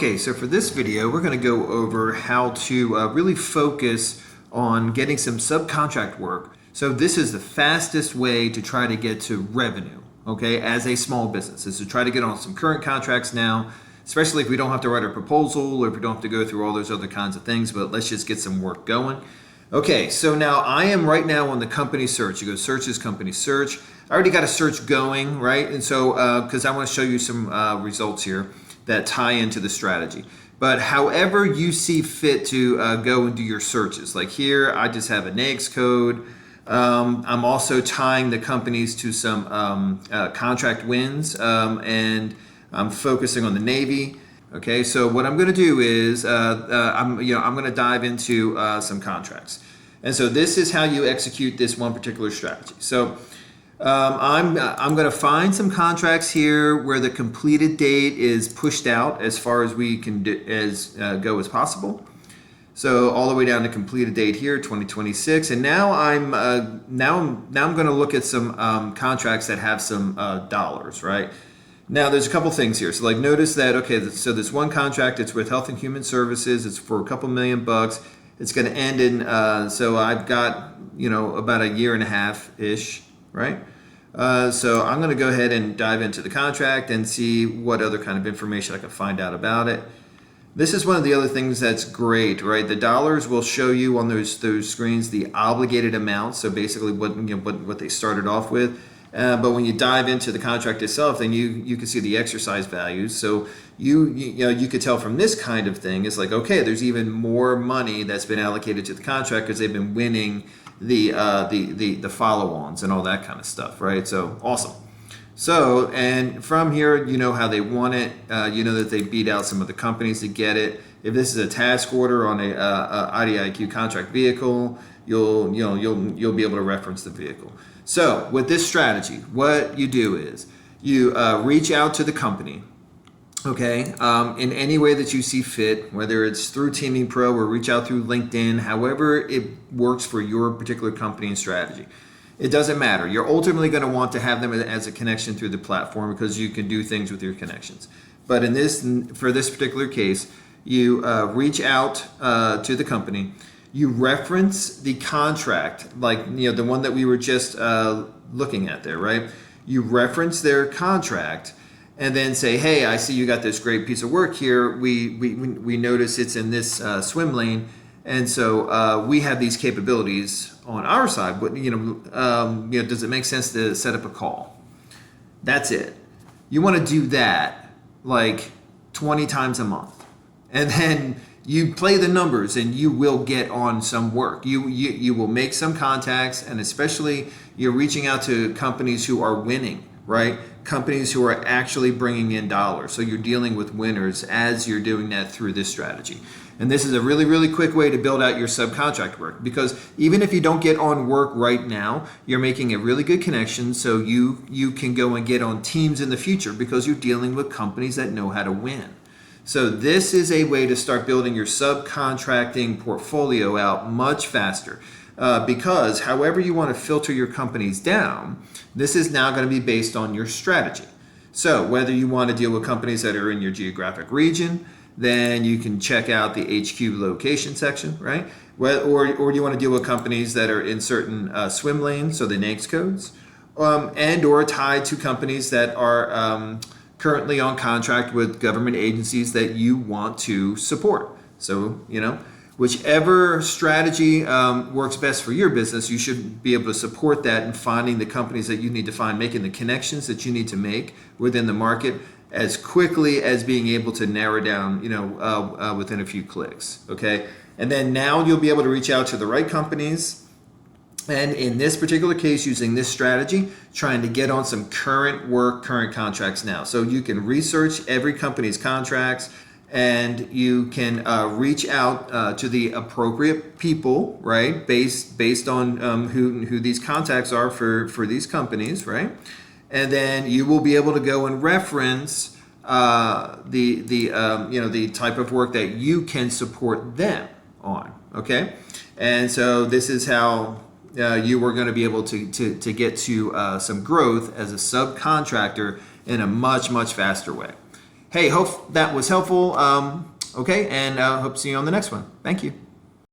Okay, so for this video, we're going to go over how to really focus on getting some subcontract work. So this is the fastest way to try to get to revenue, okay, as a small business, is to try to get on some current contracts now, especially if we don't have to write a proposal or if we don't have to go through all those other kinds of things, but let's just get some work going. Okay, so now I am right now on the company search. You go search this company search. I already got a search going, right? And so, because I want to show you some results here that tie into the strategy. But however you see fit to go and do your searches. Like here, I just have a NAICS code. I'm also tying the companies to some contract wins, and I'm focusing on the Navy. Okay, so what I'm going to do is I'm going to dive into some contracts. And so this is how you execute this one particular strategy. So I'm going to find some contracts here where the completed date is pushed out as far as we can go as possible. So all the way down to completed date here, 2026. And now I'm going to look at some contracts that have some dollars, right? Now there's a couple things here. So like notice that, okay, so this one contract, it's with Health and Human Services. It's for a couple $1 million. It's going to end in, so I've got, about a year and a half-ish, right? So I'm going to go ahead and dive into the contract and see what other kind of information I can find out about it. This is one of the other things that's great, right? The dollars will show you on those screens the obligated amount. So basically what they started off with. But when you dive into the contract itself, then you can see the exercise values. So you could tell from this kind of thing, it's like, okay, there's even more money that's been allocated to the contract because they've been winning the follow-ons and all that kind of stuff, right? So awesome. So, and from here, you know how they want it. You know that they beat out some of the companies to get it. If this is a task order on a IDIQ contract vehicle, you'll be able to reference the vehicle. So with this strategy, what you do is you reach out to the company, okay, in any way that you see fit, whether it's through TeamingPro or reach out through LinkedIn, however it works for your particular company and strategy. It doesn't matter. You're ultimately going to want to have them as a connection through the platform because you can do things with your connections. But for this particular case, you reach out to the company. You reference the contract, like the one that we were just looking at there, right? You reference their contract and then say, hey, I see you got this great piece of work here. We notice it's in this swim lane, and so we have these capabilities on our side. But does it make sense to set up a call? That's it. You want to do that like 20 times a month, and then you play the numbers and you will get on some work. You will make some contacts, and especially you're reaching out to companies who are winning, right? Companies who are actually bringing in dollars. So you're dealing with winners as you're doing that through this strategy. And this is a really, really quick way to build out your subcontract work, because even if you don't get on work right now, you're making a really good connection so you can go and get on teams in the future because you're dealing with companies that know how to win. So this is a way to start building your subcontracting portfolio out much faster, because however you want to filter your companies down, this is now going to be based on your strategy. So whether you want to deal with companies that are in your geographic region, then you can check out the HQ location section, right? Or you want to deal with companies that are in certain swim lanes, so the NAICS codes, and or tied to companies that are currently on contract with government agencies that you want to support. So, whichever strategy works best for your business, you should be able to support that in finding the companies that you need to find, making the connections that you need to make within the market as quickly as being able to narrow down, within a few clicks, okay? And then now you'll be able to reach out to the right companies. And in this particular case, using this strategy, trying to get on some current work, current contracts now. So you can research every company's contracts, and you can reach out to the appropriate people, right? Based on who these contacts are for these companies, right? And then you will be able to go and reference the type of work that you can support them on. Okay, and so this is how you are going to be able to get to some growth as a subcontractor in a much faster way. Hey, hope that was helpful. Okay, and hope to see you on the next one. Thank you.